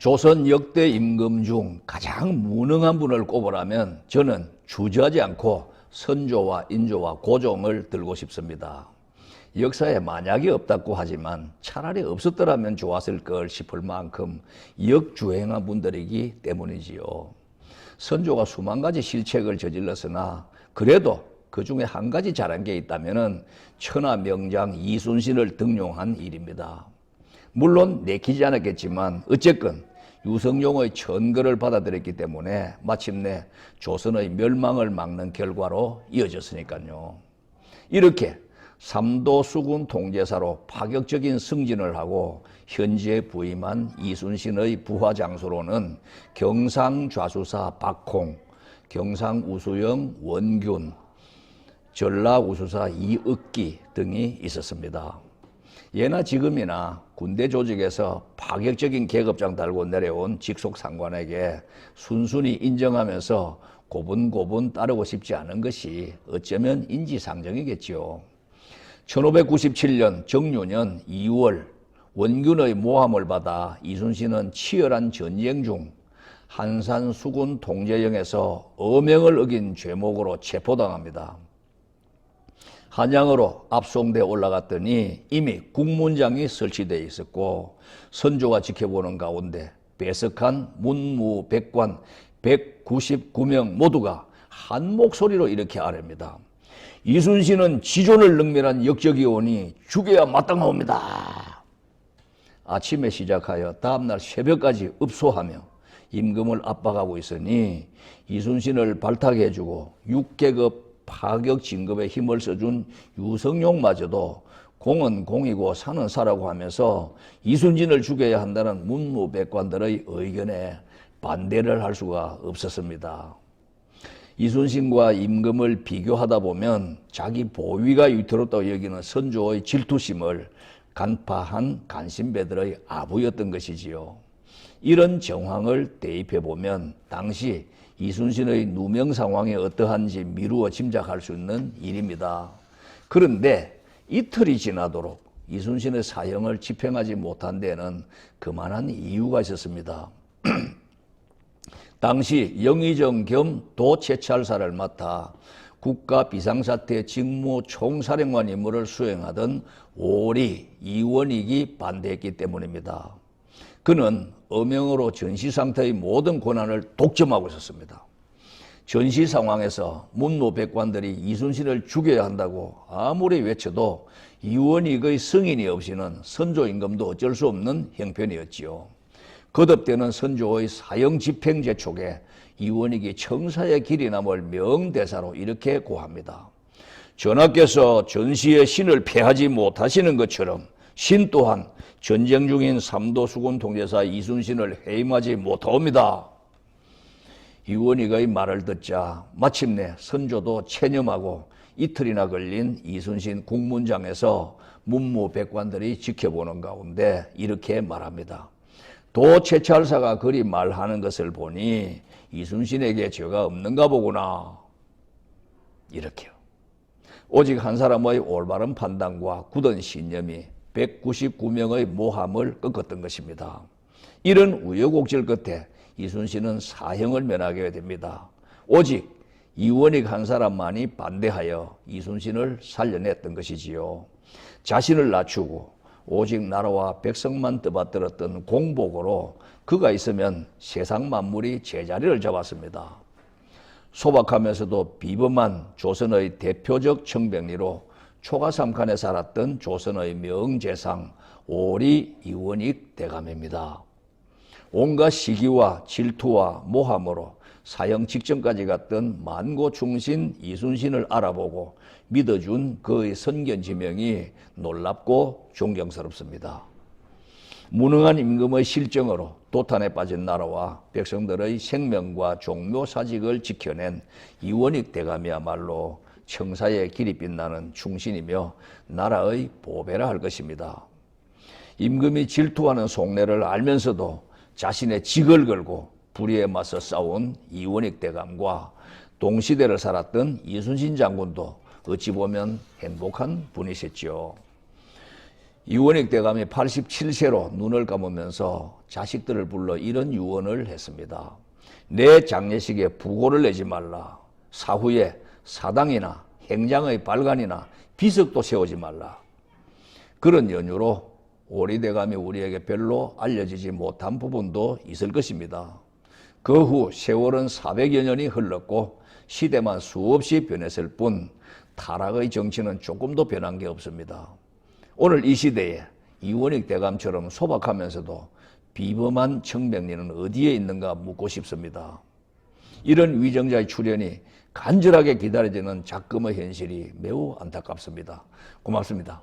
조선 역대 임금 중 가장 무능한 분을 꼽으라면 저는 주저하지 않고 선조와 인조와 고종을 들고 싶습니다. 역사에 만약이 없다고 하지만 차라리 없었더라면 좋았을 걸 싶을 만큼 역주행한 분들이기 때문이지요. 선조가 수만 가지 실책을 저질렀으나 그래도 그 중에 한 가지 잘한 게 있다면 천하 명장 이순신을 등용한 일입니다. 물론 내키지 않았겠지만 어쨌건 유성룡의 천거를 받아들였기 때문에 마침내 조선의 멸망을 막는 결과로 이어졌으니까요. 이렇게 삼도 수군 통제사로 파격적인 승진을 하고 현지에 부임한 이순신의 부하 장수로는 경상좌수사 박홍, 경상우수영 원균, 전라우수사 이윽기 등이 있었습니다. 예나 지금이나 군대 조직에서 파격적인 계급장 달고 내려온 직속 상관에게 순순히 인정하면서 고분고분 따르고 싶지 않은 것이 어쩌면 인지상정이겠지요. 1597년 정유년 2월 원균의 모함을 받아 이순신은 치열한 전쟁 중 한산 수군 통제령에서 어명을 어긴 죄목으로 체포당합니다. 한양으로 압송돼 올라갔더니 이미 국문장이 설치되어 있었고 선조가 지켜보는 가운데 배석한 문무백관 199명 모두가 한 목소리로 이렇게 아뢰입니다. 이순신은 지존을 능멸한 역적이 오니 죽여야 마땅하옵니다. 아침에 시작하여 다음날 새벽까지 읍소하며 임금을 압박하고 있으니 이순신을 발탁해 주고 6계급 파격 진급에 힘을 써준 유성룡마저도 공은 공이고 사는 사라고 하면서 이순신을 죽여야 한다는 문무백관들의 의견에 반대를 할 수가 없었습니다. 이순신과 임금을 비교하다 보면 자기 보위가 위태롭다고 여기는 선조의 질투심을 간파한 간신배들의 아부였던 것이지요. 이런 정황을 대입해 보면 당시 이순신의 누명 상황이 어떠한지 미루어 짐작할 수 있는 일입니다. 그런데 이틀이 지나도록 이순신의 사형을 집행하지 못한 데에는 그만한 이유가 있었습니다. 당시 영의정 겸 도채찰사를 맡아 국가 비상사태 직무 총사령관 임무를 수행하던 오리 이원익이 반대했기 때문입니다. 그는 어명으로 전시 상태의 모든 권한을 독점하고 있었습니다. 전시 상황에서 문무백관들이 이순신을 죽여야 한다고 아무리 외쳐도 이원익의 승인이 없이는 선조 임금도 어쩔 수 없는 형편이었지요. 거듭되는 선조의 사형 집행 재촉에 이원익이 청사의 길이 남을 명대사로 이렇게 고합니다. 전하께서 전시의 신을 폐하지 못하시는 것처럼 신 또한 전쟁 중인 삼도 수군 통제사 이순신을 해임하지 못하옵니다. 이원익의 말을 듣자 마침내 선조도 체념하고 이틀이나 걸린 이순신 국문장에서 문무백관들이 지켜보는 가운데 이렇게 말합니다. 도채찰사가 그리 말하는 것을 보니 이순신에게 죄가 없는가 보구나. 이렇게요. 오직 한 사람의 올바른 판단과 굳은 신념이 199명의 모함을 꺾었던 것입니다. 이런 우여곡절 끝에 이순신은 사형을 면하게 됩니다. 오직 이원익 한 사람만이 반대하여 이순신을 살려냈던 것이지요. 자신을 낮추고 오직 나라와 백성만 떠받들었던 공복으로 그가 있으면 세상 만물이 제자리를 잡았습니다. 소박하면서도 비범한 조선의 대표적 청백리로 초가삼칸에 살았던 조선의 명재상 오리 이원익 대감입니다. 온갖 시기와 질투와 모함으로 사형 직전까지 갔던 만고충신 이순신을 알아보고 믿어준 그의 선견지명이 놀랍고 존경스럽습니다. 무능한 임금의 실정으로 도탄에 빠진 나라와 백성들의 생명과 종묘사직을 지켜낸 이원익 대감이야말로 청사의 길이 빛나는 충신이며 나라의 보배라 할 것입니다. 임금이 질투하는 속내를 알면서도 자신의 직을 걸고 불의에 맞서 싸운 이원익 대감과 동시대를 살았던 이순신 장군도 어찌 보면 행복한 분이셨죠. 이원익 대감이 87세로 눈을 감으면서 자식들을 불러 이런 유언을 했습니다. 내 장례식에 부고를 내지 말라. 사후에 사당이나 행장의 발간이나 비석도 세우지 말라. 그런 연유로 오리 대감이 우리에게 별로 알려지지 못한 부분도 있을 것입니다. 그 후 세월은 400여 년이 흘렀고 시대만 수없이 변했을 뿐 타락의 정치는 조금도 변한 게 없습니다. 오늘 이 시대에 이원익 대감처럼 소박하면서도 비범한 청백리는 어디에 있는가 묻고 싶습니다. 이런 위정자의 출현이 간절하게 기다려지는 작금의 현실이 매우 안타깝습니다. 고맙습니다.